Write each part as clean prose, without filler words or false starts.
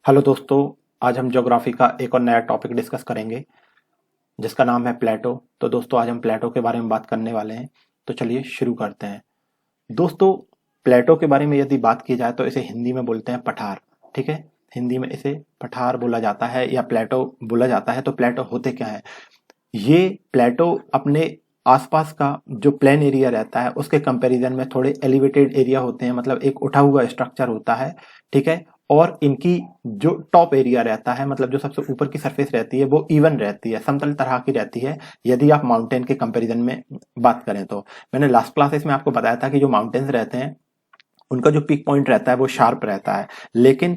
Hello दोस्तों, आज हम ज्योग्राफी का एक और नया टॉपिक डिस्कस करेंगे जिसका नाम है प्लेटो। तो दोस्तों आज हम प्लेटो के बारे में बात करने वाले हैं। तो चलिए शुरू करते हैं। दोस्तों, प्लेटो के बारे में यदि बात की जाए तो इसे हिंदी में बोलते हैं पठार। ठीक है, हिंदी में इसे पठार बोला जाता है या प्लेटो बोला जाता है। तो प्लेटो होते क्या है? ये प्लेटो अपने आसपास का जो प्लेन एरिया रहता है उसके कंपैरिजन में थोड़े एलिवेटेड एरिया होते हैं, मतलब एक उठा हुआ स्ट्रक्चर होता है। ठीक है, और इनकी जो टॉप एरिया रहता है, मतलब जो सबसे ऊपर की सरफेस रहती है, वो इवन रहती है, समतल तरह की रहती है। यदि आप माउंटेन के कंपैरिजन में बात करें तो मैंने लास्ट क्लासेस में आपको बताया था कि जो माउंटेन्स रहते हैं उनका जो पीक पॉइंट रहता है वो शार्प रहता है। लेकिन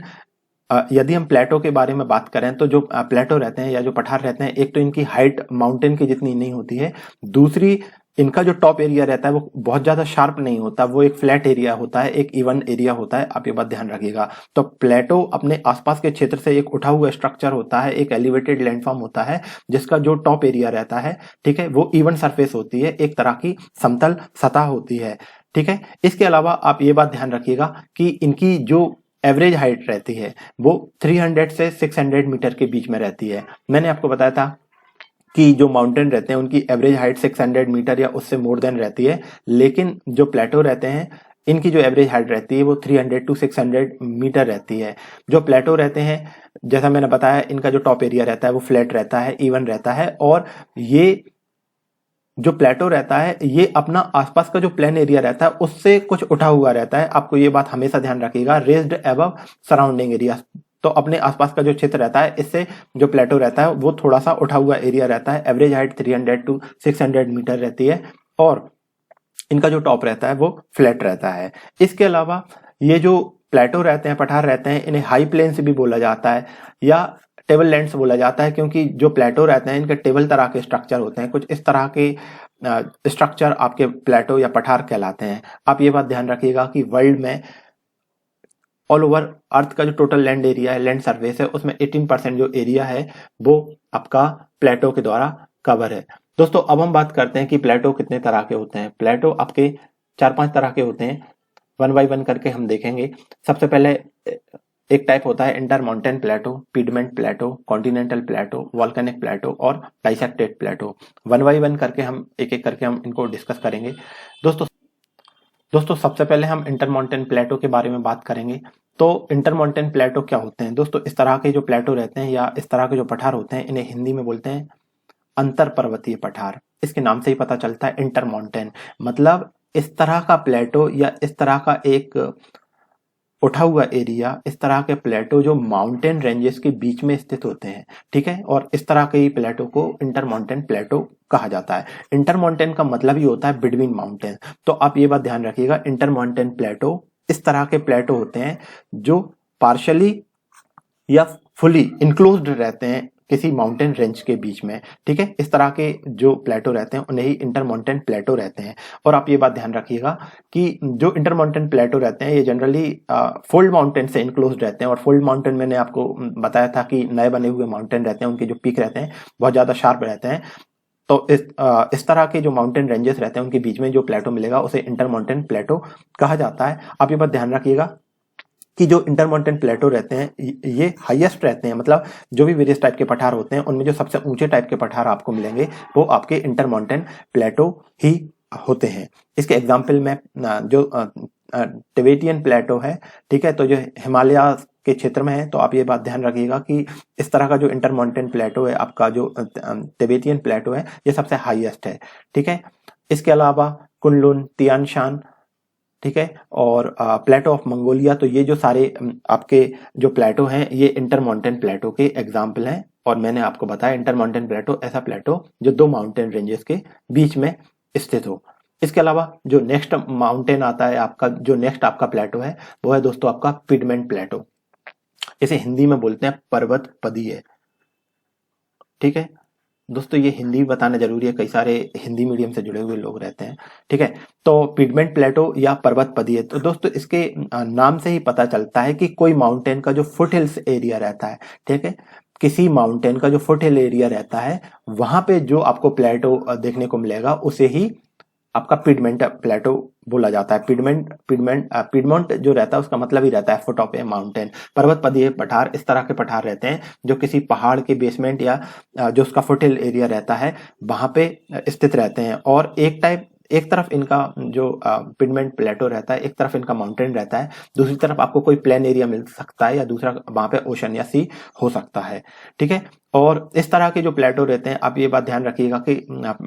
यदि हम प्लेटो के बारे में बात करें तो जो प्लेटो रहते हैं या जो पठार रहते हैं, एक तो इनकी हाइट माउंटेन की जितनी नहीं होती है, दूसरी इनका जो टॉप एरिया रहता है वो बहुत ज्यादा शार्प नहीं होता, वो एक फ्लैट एरिया होता है, एक इवन एरिया होता है। आप ये बात ध्यान रखिएगा। तो प्लेटो अपने आसपास के क्षेत्र से एक उठा हुआ स्ट्रक्चर होता है, एक एलिवेटेड लैंडफॉर्म होता है जिसका जो टॉप एरिया रहता है, ठीक है, वो इवन सरफेस होती है, एक तरह की समतल सतह होती है। ठीक है, इसके अलावा आप ये बात ध्यान रखिएगा कि इनकी जो एवरेज हाइट रहती है वो 300 से 600 मीटर के बीच में रहती है। मैंने आपको बताया था कि जो माउंटेन रहते हैं उनकी एवरेज हाइट 600 मीटर या उससे मोर देन रहती है, लेकिन जो प्लेटो रहते हैं इनकी जो एवरेज हाइट रहती है वो 300 टू 600 मीटर रहती है। जो प्लेटो रहते हैं, जैसा मैंने बताया, इनका जो टॉप एरिया रहता है वो फ्लैट रहता है, इवन रहता है, और ये जो प्लेटो रहता है ये अपना आसपास का जो प्लेन एरिया रहता है उससे कुछ उठा हुआ रहता है। आपको ये बात हमेशा ध्यान रखिएगा, रेज्ड अबव सराउंडिंग एरिया। तो अपने आसपास का जो क्षेत्र रहता है इससे जो प्लेटो रहता है वो थोड़ा सा उठा हुआ एरिया रहता है। एवरेज हाइट 300 टू 600 मीटर रहती है और इनका जो टॉप रहता है वो फ्लैट रहता है। इसके अलावा ये जो प्लेटो रहते हैं, पठार रहते हैं, इन्हें हाई प्लेन्स भी बोला जाता है या टेबल लैंड्स बोला जाता है, क्योंकि जो प्लेटो रहते हैं इनके टेबल तरह के स्ट्रक्चर होते हैं। कुछ इस तरह के स्ट्रक्चर आपके प्लेटो या पठार कहलाते हैं। आप ये बात ध्यान रखिएगा कि वर्ल्ड में ऑल ओवर अर्थ का जो टोटल लैंड एरिया है, लैंड सरफेस है, उसमें 18% जो एरिया है वो आपका प्लेटो के द्वारा कवर है। दोस्तों अब हम बात करते हैं कि प्लेटो कितने तरह के होते हैं। प्लेटो आपके 4-5 तरह के होते हैं, वन बाई वन करके हम देखेंगे। सबसे पहले एक टाइप होता है inter mountain plateau, piedmont plateau, continental plateau, volcanic plateau और dissected plateau. One by one करके हम एक एक करके हम इनको डिस्कस करेंगे। दोस्तों दोस्तों सबसे पहले हम इंटर माउंटेन प्लेटो के बारे में बात करेंगे। तो इंटर माउंटेन प्लेटो क्या होते हैं? दोस्तों इस तरह के जो प्लेटो रहते हैं या इस तरह के जो पठार होते हैं, इन्हें हिंदी में बोलते हैं अंतर पर्वतीय पठार। इसके नाम से ही पता चलता है इंटर माउंटेन, मतलब इस तरह का प्लेटो या इस तरह का एक उठा हुआ एरिया, इस तरह के प्लेटो जो माउंटेन रेंजेस के बीच में स्थित होते हैं। ठीक है, और इस तरह के प्लेटो को इंटर माउंटेन प्लेटो कहा जाता है। इंटर माउंटेन का मतलब ही होता है बिटवीन माउंटेन। तो आप ये बात ध्यान रखिएगा, इंटर माउंटेन प्लेटो इस तरह के प्लेटो होते हैं जो पार्शली या फुली इंक्लोज्ड रहते हैं किसी माउंटेन रेंज के बीच में। ठीक है, इस तरह के जो प्लेटो रहते हैं उन्हें ही इंटर माउंटेन प्लेटो रहते हैं। और आप ये बात ध्यान रखिएगा कि जो इंटर माउंटेन प्लेटो रहते हैं ये जनरली फोल्ड माउंटेन से इंक्लोज्ड रहते हैं। और फोल्ड माउंटेन मैंने आपको बताया था कि नए बने हुए माउंटेन रहते हैं, उनके जो पीक रहते हैं बहुत ज्यादा शार्प रहते हैं। तो इस तरह के जो माउंटेन रेंजेस रहते हैं उनके बीच में जो प्लेटो मिलेगा उसे इंटर माउंटेन प्लेटो कहा जाता है। आप ये बात ध्यान रखिएगा कि जो इंटर माउंटेन प्लेटो रहते हैं ये हाईएस्ट रहते हैं, मतलब जो भी वेरियस टाइप के पठार होते हैं उनमें जो सबसे ऊंचे टाइप के पठार आपको मिलेंगे वो आपके इंटर माउंटेन प्लेटो ही होते हैं। इसके एग्जाम्पल में जो टिबेटियन प्लेटो है, ठीक है, तो जो हिमालय के क्षेत्र में है, तो आप ये बात ध्यान रखिएगा कि इस तरह का जो इंटर माउंटेन प्लेटो है, आपका जो टिबेटियन प्लेटो है, ये सबसे हाईएस्ट है। ठीक है, इसके अलावा कुनलुन, तियान शान, ठीक है, और प्लेटो ऑफ मंगोलिया, तो ये जो सारे आपके जो प्लेटो हैं ये इंटर माउंटेन प्लेटो के एग्जाम्पल हैं। और मैंने आपको बताया इंटर माउंटेन प्लेटो ऐसा प्लेटो जो दो माउंटेन रेंजेस के बीच में स्थित हो। इसके अलावा जो नेक्स्ट माउंटेन आता है आपका, जो नेक्स्ट आपका प्लेटो है वो है दोस्तों आपका पिडमेंट प्लेटो। इसे हिंदी में बोलते हैं पर्वत पदीय। ठीक है दोस्तों, ये हिंदी बताना जरूरी है, कई सारे हिंदी मीडियम से जुड़े हुए लोग रहते हैं। ठीक है, तो पिगमेंट प्लेटो या पर्वत पदीय, तो दोस्तों इसके नाम से ही पता चलता है कि कोई माउंटेन का जो फुट हिल्स एरिया रहता है, ठीक है, किसी माउंटेन का जो फुट हिल एरिया रहता है वहां पे जो आपको प्लेटो देखने को मिलेगा उसे ही आपका पिडमेंट प्लेटो बोला जाता है। पिडमोंट जो रहता है उसका मतलब ही रहता है फुट ऑफ ए माउंटेन, पर्वत पदीय पठार। इस तरह के पठार रहते हैं जो किसी पहाड़ के बेसमेंट या जो उसका फुटहिल एरिया रहता है वहां पे स्थित रहते हैं। और एक तरफ इनका जो पिडमेंट प्लेटो रहता है, एक तरफ इनका माउंटेन रहता है, दूसरी तरफ आपको कोई प्लेन एरिया मिल सकता है या दूसरा वहां पे ओशन या सी हो सकता है। ठीक है, और इस तरह के जो प्लेटो रहते हैं, आप ये बात ध्यान रखिएगा कि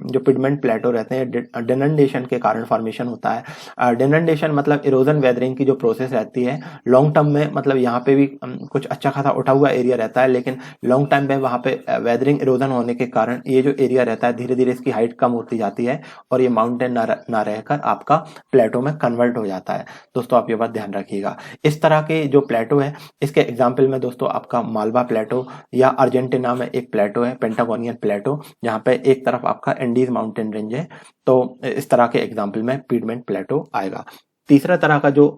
जो पिडमेंट प्लेटो रहते हैं डेनंडेशन के कारण फॉर्मेशन होता है। डेनंडेशन मतलब इरोजन वेदरिंग की जो प्रोसेस रहती है लॉन्ग टर्म में, मतलब यहाँ पे भी कुछ अच्छा खासा उठा हुआ एरिया रहता है, लेकिन लॉन्ग टाइम में वहाँ पे वेदरिंग इरोजन होने के कारण ये जो एरिया रहता है धीरे धीरे इसकी हाइट कम होती जाती है और ये माउंटेन ना रहकर आपका प्लेटो में कन्वर्ट हो जाता है। दोस्तों आप ये बात ध्यान रखिएगा। इस तरह के जो प्लेटो है, इसके एग्जाम्पल में दोस्तों आपका मालवा प्लेटो या अर्जेंटीना में एक प्लेटो है पेंटागोनियन प्लेटो, जहाँ पे एक तरफ आपका एंडीज माउंटेन रेंज है। तो इस तरह के एग्जाम्पल में पिडमेंट प्लेटो आएगा। तीसरा तरह का जो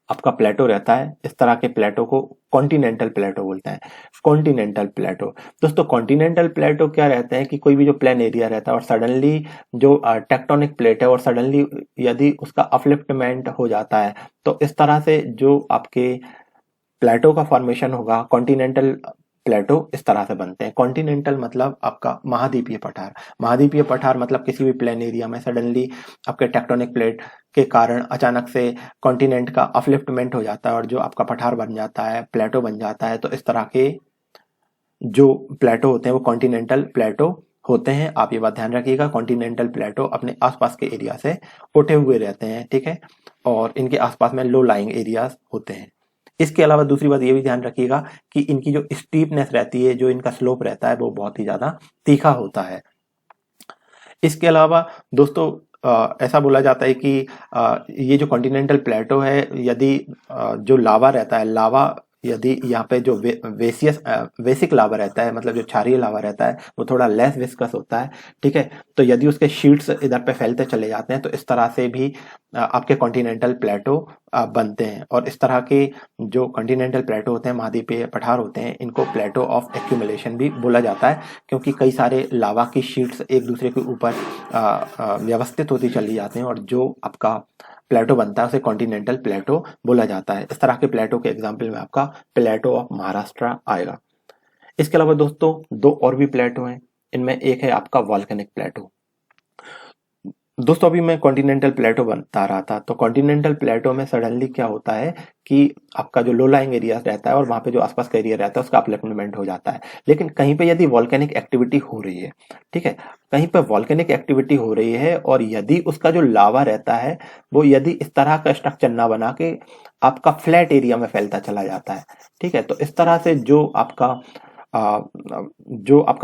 आपका प्लेटो रहता है, इस तरह के प्लेटो को कॉन्टिनेंटल प्लेटो बोलते हैं। कॉन्टिनेंटल प्लेटो दोस्तों, कॉन्टिनेंटल प्लेटो क्या रहते हैं कि कोई भी जो प्लेन एरिया रहता है और सडनली जो टेक्टोनिक प्लेट है और सडनली यदि उसका अपलिफ्टमेंट हो जाता है, तो इस तरह से जो आपके प्लेटो का फॉर्मेशन होगा, कॉन्टिनेंटल प्लेटो इस तरह से बनते हैं। कॉन्टिनेंटल मतलब आपका महाद्वीपीय पठार। महाद्वीपीय पठार मतलब किसी भी प्लेन एरिया में सडनली आपके टेक्टोनिक प्लेट के कारण अचानक से कॉन्टिनेंट का अपलिफ्टमेंट हो जाता है और जो आपका पठार बन जाता है, प्लेटो बन जाता है। तो इस तरह के जो प्लेटो होते हैं वो कॉन्टिनेंटल प्लेटो होते हैं। आप ये बात ध्यान रखिएगा, कॉन्टिनेंटल प्लेटो अपने आसपास के एरिया से उठे हुए रहते हैं। ठीक है, और इनके आसपास में लो लाइंग एरियाज होते हैं। इसके अलावा दूसरी बात ये भी ध्यान रखिएगा कि इनकी जो स्टीपनेस रहती है, जो इनका स्लोप रहता है, वो बहुत ही ज्यादा तीखा होता है। इसके अलावा दोस्तों ऐसा बोला जाता है कि ये जो कॉन्टिनेंटल प्लेटो है, यदि जो लावा रहता है, लावा यदि यहाँ पे जो वेसिक लावा रहता है, मतलब जो क्षारीय लावा रहता है, वो थोड़ा लेस विस्कस होता है। ठीक है, तो यदि उसके शीट्स इधर पे फैलते चले जाते हैं तो इस तरह से भी आपके कॉन्टिनेंटल प्लेटो बनते हैं। और इस तरह के जो कॉन्टिनेंटल प्लेटो होते हैं, महाद्वीपीय पठार होते हैं, इनको प्लेटो ऑफ एक्यूमुलेशन भी बोला जाता है, क्योंकि कई सारे लावा की शीट्स एक दूसरे के ऊपर व्यवस्थित होती चली जाते हैं और जो आपका प्लेटो बनता है उसे कॉन्टिनेंटल प्लेटो बोला जाता है। इस तरह के प्लेटो के एग्जाम्पल में आपका प्लेटो ऑफ महाराष्ट्र आएगा। इसके अलावा दोस्तों दो और भी प्लेटो हैं, इनमें एक है आपका वॉल्केनिक प्लेटो। दोस्तों अभी मैं कॉन्टिनेंटल प्लेटो बता रहा था, तो कॉन्टिनेंटल प्लेटो में सडनली क्या होता है कि आपका जो लो लाइंग एरिया रहता है और वहां पे जो आसपास का एरिया रहता है उसका अपलिफ्टमेंट हो जाता है। लेकिन कहीं पे यदि वॉल्केनिक एक्टिविटी हो रही है, ठीक है, कहीं पे वॉल्केनिक एक्टिविटी हो रही है और यदि उसका जो लावा रहता है वो यदि इस तरह का स्ट्रक्चर ना बना के आपका फ्लैट एरिया में फैलता चला जाता है, ठीक है, तो इस तरह से जो आपका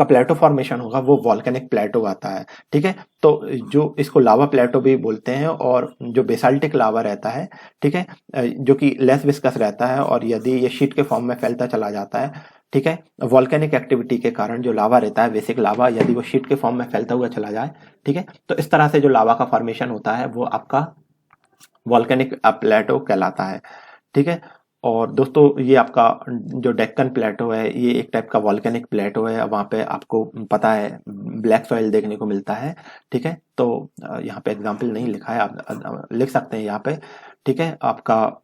प्लेटो फॉर्मेशन होगा वो वॉल्केनिक प्लेटो आता है। ठीक है, तो जो इसको लावा प्लेटो भी बोलते हैं। और जो बेसाल्टिक लावा रहता है, ठीक है, जो कि लेस विस्कस रहता है और यदि ये शीट के फॉर्म में फैलता चला जाता है, ठीक है, वॉल्केनिक एक्टिविटी के कारण जो लावा रहता है, बेसिक लावा, यदि वो शीट के फॉर्म में फैलता हुआ चला जाए, ठीक है, तो इस तरह से जो लावा का फॉर्मेशन होता है वो आपका वॉल्केनिक प्लेटो कहलाता है। ठीक है, और दोस्तों ये आपका जो डेक्कन प्लेटो है ये एक टाइप का वॉल्केनिक प्लेटो है। वहाँ पे आपको पता है ब्लैक सॉइल देखने को मिलता है। ठीक है, तो यहाँ पे एग्जाम्पल नहीं लिखा है, आप लिख सकते हैं यहाँ पे। ठीक है, आपका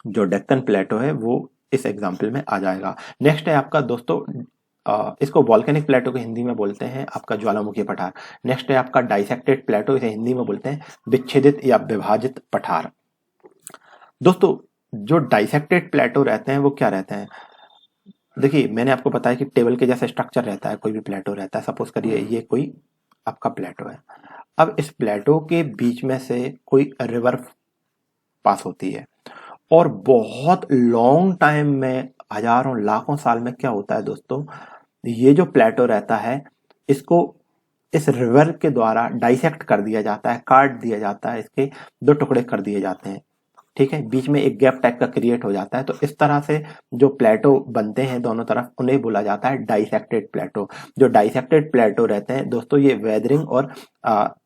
जो डेक्कन प्लेटो है वो इस एग्जाम्पल में आ जाएगा। नेक्स्ट है आपका दोस्तों इसको वॉल्केनिक प्लेटो को हिंदी में बोलते हैं आपका ज्वालामुखी पठार। नेक्स्ट है आपका डाइसेक्टेड प्लेटो, इसे हिंदी में बोलते हैं विच्छेदित या विभाजित पठार। दोस्तों जो डाइसेक्टेड प्लेटो रहते हैं वो क्या रहते हैं, देखिए मैंने आपको बताया कि टेबल के जैसे स्ट्रक्चर रहता है, कोई भी प्लेटो रहता है। सपोज करिए ये कोई आपका प्लेटो है। अब इस प्लेटो के बीच में से कोई रिवर पास होती है और बहुत लॉन्ग टाइम में, हजारों लाखों साल में क्या होता है दोस्तों, ये जो प्लेटो रहता है इसको इस रिवर के द्वारा डाइसेक्ट कर दिया जाता है, काट दिया जाता है, इसके दो टुकड़े कर दिए जाते हैं। ठीक है, बीच में एक गैप टाइप का क्रिएट हो जाता है। तो इस तरह से जो प्लेटो बनते हैं दोनों तरफ, उन्हें बोला जाता है डाइसेक्टेड प्लेटो। जो डाइसेक्टेड प्लेटो रहते हैं दोस्तों, ये वेदरिंग और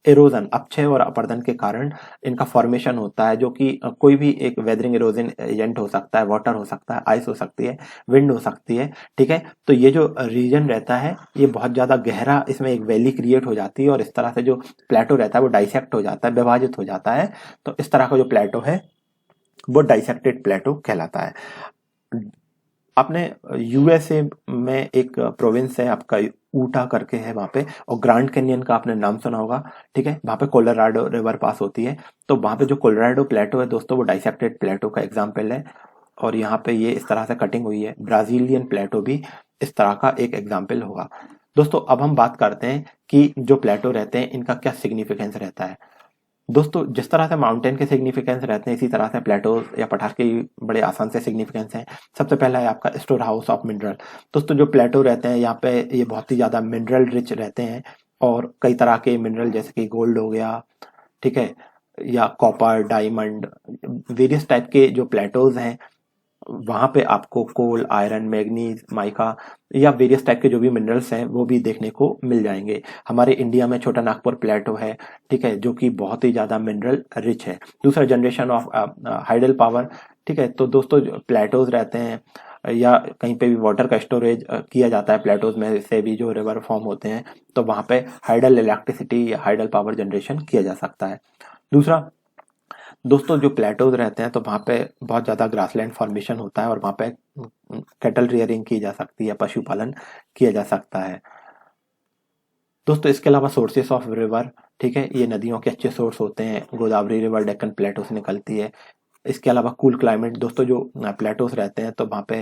एरोजन, अपक्षय और अपरदन के कारण इनका फॉर्मेशन होता है, जो कि कोई भी एक वेदरिंग एरोजन एजेंट हो सकता है, वाटर हो सकता है, आइस हो सकती है, विंड हो सकती है। ठीक है, तो ये जो रीजन रहता है ये बहुत ज्यादा गहरा, इसमें एक वैली क्रिएट हो जाती है और इस तरह से जो प्लेटो रहता है वो डाइसेक्ट हो जाता है, विभाजित हो जाता है। तो इस तरह का जो प्लेटो है वो डाइसेक्टेड प्लेटो कहलाता है। आपने यूएसए में एक प्रोविंस है आपका, ऊटा करके है वहां पे, और ग्रांड कैनियन का आपने नाम सुना होगा। ठीक है, वहां पे कोलोराडो रिवर पास होती है। तो वहां पे जो कोलोराडो प्लेटो है दोस्तों, वो डाइसेक्टेड प्लेटो का एग्जाम्पल है। और यहाँ पे ये इस तरह से कटिंग हुई है। ब्राजीलियन प्लेटो भी इस तरह का एक एग्जाम्पल होगा। दोस्तों अब हम बात करते हैं कि जो प्लेटो रहते हैं इनका क्या सिग्निफिकेंस रहता है। दोस्तों जिस तरह से माउंटेन के सिग्निफिकेंस रहते हैं, इसी तरह से प्लेटो या पठार के बड़े आसान से सिग्निफिकेंस हैं। सबसे पहला है आपका स्टोर हाउस ऑफ मिनरल। दोस्तों जो प्लेटो रहते हैं यहाँ पे ये बहुत ही ज्यादा मिनरल रिच रहते हैं, और कई तरह के मिनरल जैसे कि गोल्ड हो गया, ठीक है, या कॉपर, डायमंड, वेरियस टाइप के जो प्लेटोज हैं वहां पे आपको कोल, आयरन, मैग्नीज, माइका या वेरियस टाइप के जो भी मिनरल्स हैं वो भी देखने को मिल जाएंगे। हमारे इंडिया में छोटा नागपुर प्लेटो है, ठीक है, जो कि बहुत ही ज्यादा मिनरल रिच है। दूसरा जनरेशन ऑफ हाइडल पावर। ठीक है, तो दोस्तों जो प्लेटोज रहते हैं या कहीं पे भी वाटर का स्टोरेज किया जाता है, प्लेटोज में से भी जो रिवर फॉर्म होते हैं, तो वहां पे हाइडल इलेक्ट्रिसिटी या हाइडल पावर जनरेशन किया जा सकता है। दूसरा दोस्तों जो प्लेटोज रहते हैं तो वहाँ पे बहुत ज़्यादा ग्रासलैंड फॉर्मेशन होता है और वहाँ पे कैटल रियरिंग की जा सकती है, पशुपालन किया जा सकता है। दोस्तों इसके अलावा सोर्सेस ऑफ रिवर, ठीक है, ये नदियों के अच्छे सोर्स होते हैं। गोदावरी रिवर डेक्कन प्लेटो से निकलती है। इसके अलावा कूल क्लाइमेट, दोस्तों जो प्लेटोस रहते हैं तो वहाँ पे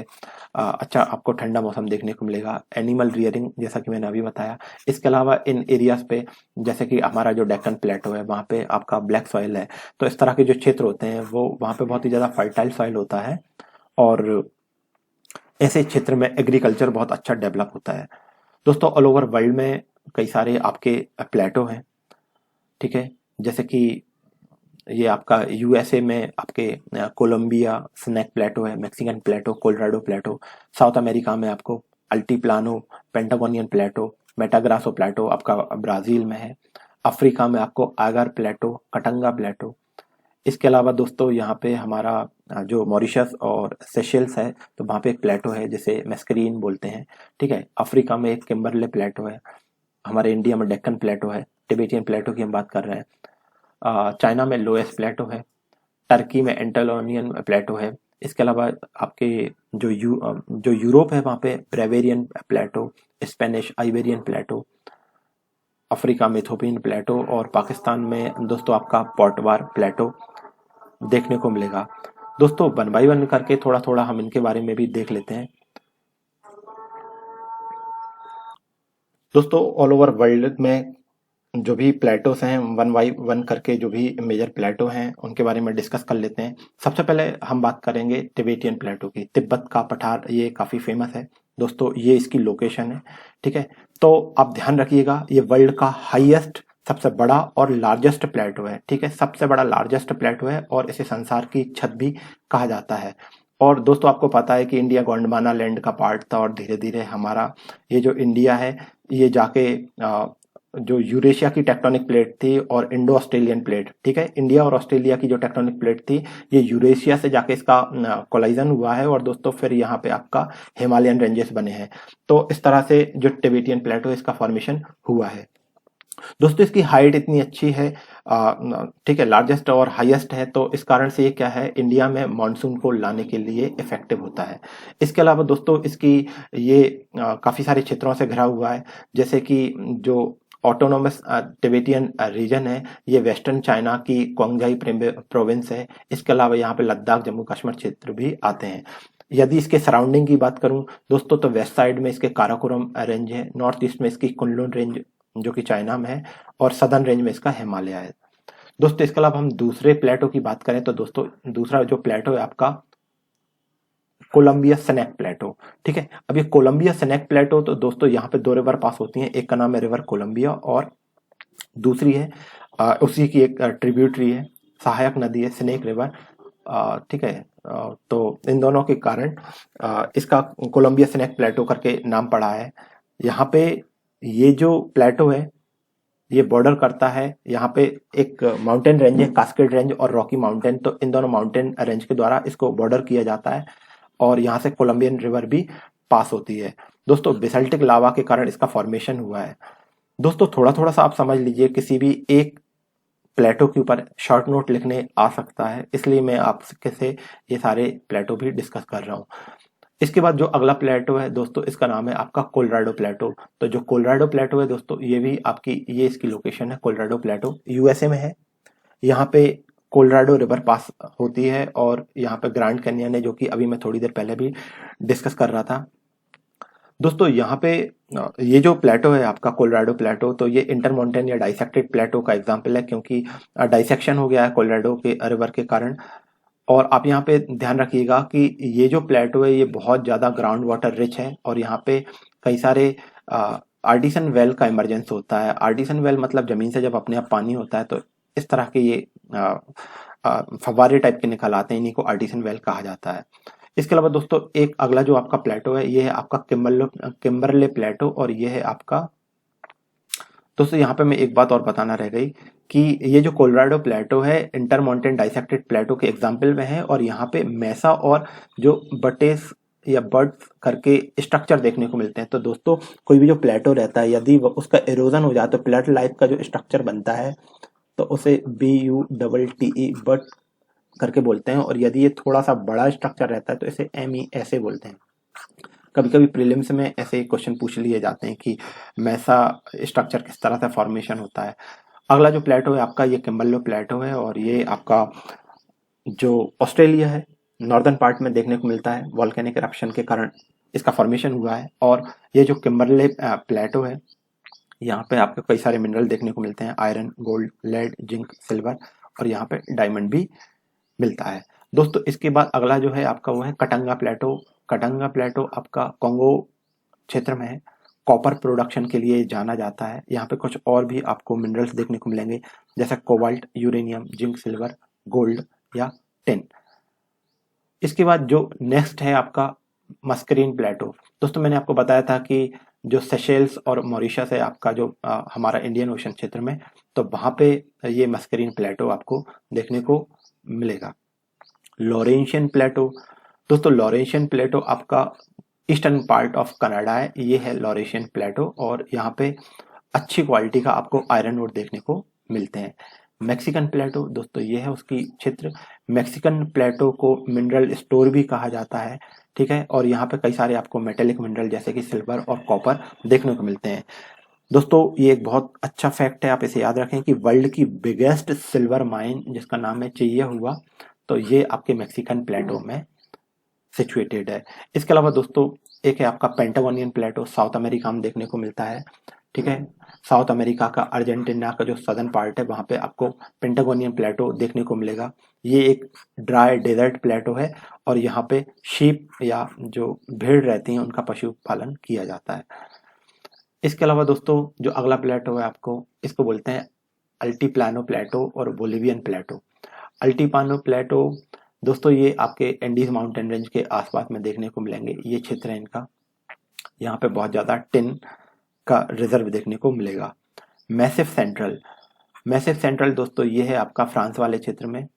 अच्छा आपको ठंडा मौसम देखने को मिलेगा। एनिमल रियरिंग, जैसा कि मैंने अभी बताया। इसके अलावा इन एरियाज पे, जैसे कि हमारा जो डेक्कन प्लेटो है वहाँ पे आपका ब्लैक सॉइल है, तो इस तरह के जो क्षेत्र होते हैं वो वहाँ पे बहुत ही ज़्यादा फर्टाइल सॉइल होता है, और ऐसे क्षेत्र में एग्रीकल्चर बहुत अच्छा डेवलप होता है। दोस्तों ऑल ओवर वर्ल्ड में कई सारे आपके प्लेटो हैं, ठीक है, जैसे कि ये आपका यूएसए में आपके कोलंबिया स्नैक प्लेटो है, मैक्सिकन प्लेटो, कोलोराडो प्लेटो। साउथ अमेरिका में आपको अल्टीप्लानो, पेंटागोनियन प्लेटो, मेटाग्रासो प्लेटो आपका ब्राजील में है। अफ्रीका में आपको आगर प्लेटो, कटंगा प्लेटो। इसके अलावा दोस्तों यहाँ पे हमारा जो मॉरिशस और सेशेल्स है, तो वहाँ पे एक प्लेटो है जिसे मैस्करीन बोलते हैं। ठीक है, अफ्रीका में एक किम्बरले प्लेटो है। हमारे इंडिया में डेक्कन प्लेटो है। टिबेटियन प्लेटो की हम बात कर रहे हैं। चाइना में लोएस प्लेटो है। टर्की में एंटेलोनियन प्लेटो है। इसके अलावा आपके जो यूरोप है वहाँ पे ब्रेवेरियन प्लेटो, स्पेनिश आइबेरियन प्लेटो, अफ्रीका में इथोपियन प्लेटो, और पाकिस्तान में दोस्तों आपका पोर्टवार प्लेटो देखने को मिलेगा। दोस्तों वन बाई वन करके थोड़ा थोड़ा हम इनके बारे में भी देख लेते हैं। दोस्तों ऑल ओवर वर्ल्ड में जो भी प्लेटोस हैं, वन बाई वन करके जो भी मेजर प्लेटो हैं उनके बारे में डिस्कस कर लेते हैं। सबसे पहले हम बात करेंगे टिबेटियन प्लेटो की। तिब्बत का पठार ये काफ़ी फेमस है दोस्तों, ये इसकी लोकेशन है। ठीक है, तो आप ध्यान रखिएगा, ये वर्ल्ड का हाईएस्ट, सबसे बड़ा और लार्जेस्ट प्लेटो है। ठीक है, सबसे बड़ा लार्जेस्ट प्लेटो है और इसे संसार की छत भी कहा जाता है। और दोस्तों आपको पता है कि इंडिया गोंडवाना लैंड का पार्ट था, और धीरे धीरे हमारा ये जो इंडिया है ये जाके जो यूरेशिया की टेक्टोनिक प्लेट थी और इंडो ऑस्ट्रेलियन प्लेट, ठीक है, इंडिया और ऑस्ट्रेलिया की जो टेक्टोनिक प्लेट थी ये यूरेशिया से जाके इसका कोलाइजन हुआ है, और दोस्तों फिर यहाँ पे आपका हिमालयन रेंजेस बने हैं। तो इस तरह से जो टिबेटियन प्लेटो इसका फॉर्मेशन हुआ है। दोस्तों इसकी हाइट इतनी अच्छी है, ठीक है, लार्जेस्ट और हाईएस्ट है, तो इस कारण से ये क्या है, इंडिया में मानसून को लाने के लिए इफेक्टिव होता है। इसके अलावा दोस्तों इसकी ये काफी सारे क्षेत्रों से घिरा हुआ है, जैसे कि जो ऑटोनोमस टिबेटियन रीजन है ये वेस्टर्न चाइना की क्वांगजाई प्रोविंस है। इसके अलावा यहाँ पे लद्दाख, जम्मू कश्मीर क्षेत्र भी आते हैं। यदि इसके सराउंडिंग की बात करूं दोस्तों, तो वेस्ट साइड में इसके काराकोरम रेंज है, नॉर्थ ईस्ट में इसकी कुनलुन रेंज जो कि चाइना में है, और सदर्न रेंज में इसका हिमालय है। दोस्तों इसके अलावा हम दूसरे प्लेटो की बात करें तो दोस्तों दूसरा जो प्लेटो है आपका कोलंबिया स्नैक प्लेटो। ठीक है, अब ये कोलंबिया स्नैक प्लेटो, तो दोस्तों यहाँ पे दो रिवर पास होती हैं, एक का नाम है रिवर कोलंबिया और दूसरी है उसी की एक ट्रिब्यूटरी है, सहायक नदी है स्नेक रिवर। ठीक है। तो इन दोनों के कारण इसका कोलंबिया स्नैक प्लेटो करके नाम पड़ा है। यहाँ पे ये जो प्लेटो है ये बॉर्डर करता है, यहाँ पे एक माउंटेन रेंज है, कास्केड रेंज और रॉकी माउंटेन। तो इन दोनों माउंटेन रेंज के द्वारा इसको बॉर्डर किया जाता है और यहाँ से कोलंबियन रिवर भी पास होती है। दोस्तों बेसाल्टिक लावा के कारण इसका फॉर्मेशन हुआ है। दोस्तों थोड़ा थोड़ा सा आप समझ लीजिए, किसी भी एक प्लेटो के ऊपर शॉर्ट नोट लिखने आ सकता है, इसलिए मैं आपके से ये सारे प्लेटो भी डिस्कस कर रहा हूँ। इसके बाद जो अगला प्लेटो है दोस्तों, इसका नाम है आपका कोलोराडो प्लेटो। तो जो कोलोराडो प्लेटो है दोस्तों, ये भी आपकी ये इसकी लोकेशन है, कोलोराडो प्लेटो यूएसए में है। यहाँ पे कोलोराडो रिवर पास होती है और यहाँ पे ग्रैंड कैनियन है, जो कि अभी मैं थोड़ी देर पहले भी डिस्कस कर रहा था। दोस्तों यहाँ पे ये जो प्लेटो है आपका कोलोराडो प्लेटो, तो ये इंटरमाउंटेन या डाइसेक्टेड प्लेटो का एग्जाम्पल है, क्योंकि डाइसेक्शन हो गया है कोलोराडो के रिवर के कारण। और आप यहाँ पे ध्यान रखिएगा कि ये जो प्लेटो है ये बहुत ज़्यादा ग्राउंड वाटर रिच है और यहाँ पे कई सारे आर्टिसन वेल का इमरजेंस होता है। आर्टिसन वेल मतलब जमीन से जब अपने आप पानी होता है तो इस तरह के ये फव्वारे टाइप के निकल आते हैं, इन्हीं को आर्टिसन वेल कहा जाता है। इसके अलावा दोस्तों एक अगला जो आपका प्लेटो है ये है आपका किम्बरले प्लेटो और ये है आपका, दोस्तों यहाँ पे मैं एक बात और बताना रह गई कि ये जो कोलोराडो प्लेटो है इंटरमाउंटेन डाइसेक्टेड प्लेटो के एग्जाम्पल में है और यहाँ पे मेसा और जो बटेस या बर्ड्स करके स्ट्रक्चर देखने को मिलते हैं। तो दोस्तों कोई भी जो प्लेटो रहता है यदि उसका इरोजन हो जाए तो प्लेट लाइफ का जो स्ट्रक्चर बनता है तो उसे BUTTE बट करके बोलते हैं, और यदि ये थोड़ा सा बड़ा स्ट्रक्चर रहता है तो इसे ME ऐसे बोलते हैं। कभी कभी प्रीलिम्स में ऐसे क्वेश्चन पूछ लिए जाते हैं कि मैसा स्ट्रक्चर किस तरह से फॉर्मेशन होता है। अगला जो प्लेटो है आपका ये किम्बरले प्लेटो है और ये आपका जो ऑस्ट्रेलिया है नॉर्दर्न पार्ट में देखने को मिलता है, वॉल्केनिक इरप्शन के कारण इसका फॉर्मेशन हुआ है। और ये जो किम्बरले प्लेटो है यहाँ पे आपको कई सारे मिनरल देखने को मिलते हैं, iron, gold, lead, zinc, silver और यहाँ पे डायमंड भी मिलता है। दोस्तों इसके बाद अगला जो है आपका वो है कटंगा प्लेटो। कटंगा प्लेटो आपका कोंगो क्षेत्र में है, कॉपर प्रोडक्शन के लिए जाना जाता है। यहाँ पे कुछ और भी आपको मिनरल्स देखने को मिलेंगे जैसे cobalt, uranium, zinc, silver, gold या टिन। इसके बाद जो नेक्स्ट है आपका मस्करीन प्लेटो। दोस्तों मैंने आपको बताया था कि जो सेशेल्स और मॉरिशस है आपका जो हमारा इंडियन ओशन क्षेत्र में, तो वहाँ पे ये मस्करीन प्लेटो आपको देखने को मिलेगा। लॉरेंशियन प्लेटो, दोस्तों लॉरेंशियन प्लेटो आपका ईस्टर्न पार्ट ऑफ कनाडा है, ये है लॉरेंशियन प्लेटो और यहाँ पे अच्छी क्वालिटी का आपको आयरन ओर देखने को मिलते हैं। मैक्सिकन प्लेटो दोस्तों ये है उसकी क्षेत्र। मैक्सिकन प्लेटो को मिनरल स्टोर भी कहा जाता है, ठीक है, और यहाँ पे कई सारे आपको मेटेलिक मिनरल जैसे कि सिल्वर और कॉपर देखने को मिलते हैं। दोस्तों ये एक बहुत अच्छा फैक्ट है, आप इसे याद रखें कि वर्ल्ड की बिगेस्ट सिल्वर माइन जिसका नाम है चिया हुआ, तो ये आपके मैक्सिकन प्लेटो में सिचुएटेड है। इसके अलावा दोस्तों एक है आपका पेंटागोनियन प्लेटो, साउथ अमेरिका में देखने को मिलता है, ठीक है। साउथ अमेरिका का अर्जेंटीना का जो सदर्न पार्ट है वहाँ पे आपको पेंटागोनियन प्लेटो देखने को मिलेगा। ये एक ड्राई डेजर्ट प्लेटो है और यहाँ पे शीप या जो भेड़ रहती हैं उनका पशुपालन किया जाता है। इसके अलावा दोस्तों जो अगला प्लेटो है आपको इसको बोलते हैं अल्टीप्लानो प्लेटो और बोलिवियन प्लेटो। अल्टीप्लानो प्लेटो दोस्तों ये आपके एंडीज माउंटेन रेंज के आसपास में देखने को मिलेंगे, ये क्षेत्र है इनका। यहाँ पे बहुत ज़्यादा टिन का रिजर्व देखने को मिलेगा। मैसिव सेंट्रल, मैसिव सेंट्रल दोस्तों ये है आपका फ्रांस वाले क्षेत्र में,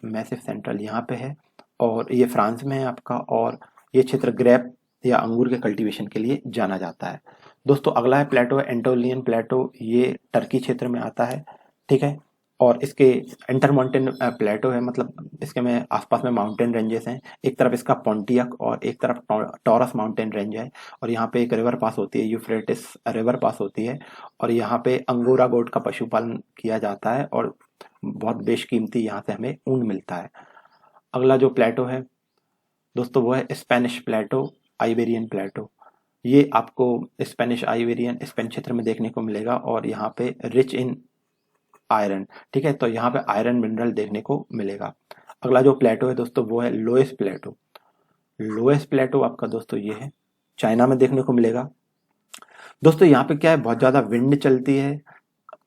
मैसिव सेंट्रल यहाँ पे है और ये फ्रांस में है आपका, और ये क्षेत्र ग्रेप या अंगूर के कल्टीवेशन के लिए जाना जाता है। दोस्तों अगला है प्लेटो है एंटोलियन प्लेटो, ये टर्की क्षेत्र में आता है, ठीक है, और इसके इंटरमाउंटेन प्लेटो है, मतलब इसके में आसपास में माउंटेन रेंजेस हैं, एक तरफ इसका पोंटियक और एक तरफ टॉरस माउंटेन रेंज है, और यहाँ पे एक रिवर पास होती है, यूफ्रेटिस रिवर पास होती है, और यहाँ पे अंगोरा गोट का पशुपालन किया जाता है और बहुत बेशकीमती यहाँ से हमें ऊन मिलता है। अगला जो प्लेटो है दोस्तों वो है स्पेनिश प्लेटो, आइबेरियन प्लेटो। ये आपको स्पेनिश आइबेरियन स्पेन क्षेत्र में देखने को मिलेगा और यहाँ पे रिच इन आयरन, ठीक है, तो यहाँ पे आयरन मिनरल देखने को मिलेगा। अगला जो प्लेटो है दोस्तों वो है लोएस प्लेटो। लोएस प्लेटो आपका दोस्तों ये है, चाइना में देखने को मिलेगा। दोस्तों यहाँ पे क्या है, बहुत ज़्यादा विंड चलती है,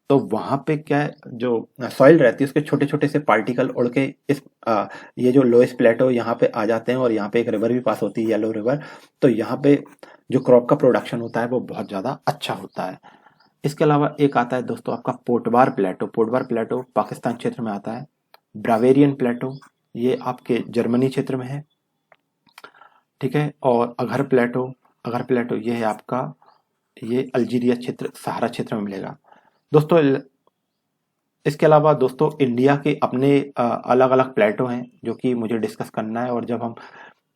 तो वहां पे क्या है, जो सॉइल रहती है उसके छोटे छोटे से पार्टिकल उड़ के ये जो लोएस्ट प्लेटो यहाँ पे आ जाते हैं, और यहाँ पे एक रिवर भी पास होती है, येलो रिवर। तो यहाँ पे जो क्रॉप का प्रोडक्शन होता है वो बहुत ज़्यादा अच्छा होता है। इसके अलावा एक आता है दोस्तों आपका पोटबार प्लेटो। पोटबार प्लेटो पाकिस्तान क्षेत्र में आता है। ब्रावेरियन प्लेटो ये आपके जर्मनी क्षेत्र में है, ठीक है। और अगर प्लेटो ये है आपका, ये अल्जीरिया क्षेत्र, सहारा क्षेत्र में मिलेगा दोस्तों। इसके अलावा दोस्तों इंडिया के अपने अलग अलग प्लेटो हैं जो कि मुझे डिस्कस करना है। और जब हम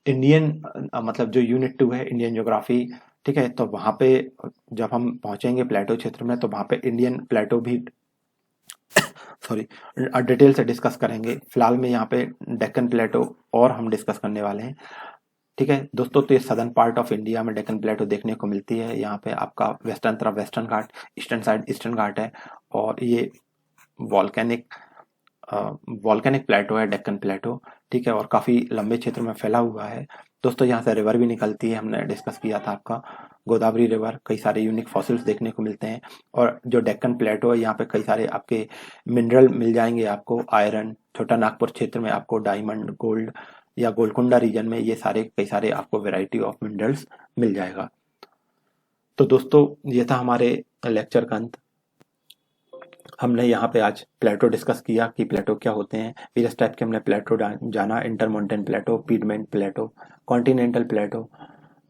इंडियन मतलब जो यूनिट 2 है इंडियन ज्योग्राफी, ठीक है, तो वहाँ पे जब हम पहुंचेंगे प्लेटो क्षेत्र में तो वहाँ पे इंडियन प्लेटो भी सॉरी डिटेल से डिस्कस करेंगे। फिलहाल में यहाँ पे डेक्कन प्लेटो और हम डिस्कस करने वाले हैं, ठीक है दोस्तों। तो ये सदर्न पार्ट ऑफ इंडिया में डेक्कन प्लेटो देखने को मिलती है। यहाँ पे आपका वेस्टर्न तरफ वेस्टर्न घाट, ईस्टर्न साइड ईस्टर्न घाट है। और ये वॉल्केनिक वॉल्केनिक प्लेटो है डेक्कन प्लेटो, ठीक है। और काफ़ी लंबे क्षेत्र में फैला हुआ है दोस्तों। यहाँ से रिवर भी निकलती है, हमने डिस्कस किया था आपका गोदावरी रिवर। कई सारे यूनिक फॉसिल्स देखने को मिलते हैं। और जो डेक्कन प्लेटो है यहाँ पे कई सारे आपके मिनरल मिल जाएंगे आपको। आयरन, छोटा नागपुर क्षेत्र में आपको डायमंड, गोल्ड, या गोलकुंडा रीजन में ये सारे कई सारे आपको वेराइटी ऑफ मिनरल्स मिल जाएगा। तो दोस्तों ये था हमारे लेक्चर का अंत। हमने यहाँ पे आज प्लेटो डिस्कस किया कि प्लेटो क्या होते हैं। वेरियस टाइप के हमने प्लेटो जाना, इंटरमॉन्टेन प्लेटो, piedmont plateau, continental plateau,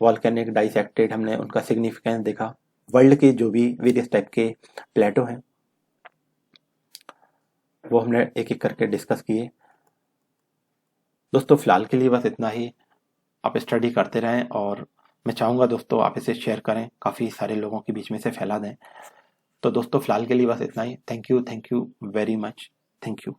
volcanic, dissected, हमने उनका सिग्निफिकेंस देखा। वर्ल्ड के जो भी वेरियस टाइप के प्लेटो हैं वो हमने एक एक करके डिस्कस किए दोस्तों। फिलहाल के लिए बस इतना ही। आप स्टडी करते रहें और मैं चाहूँगा दोस्तों आप इसे शेयर करें, काफ़ी सारे लोगों के बीच में से फैला दें। तो दोस्तों फिलहाल के लिए बस इतना ही। Thank you very much. Thank you.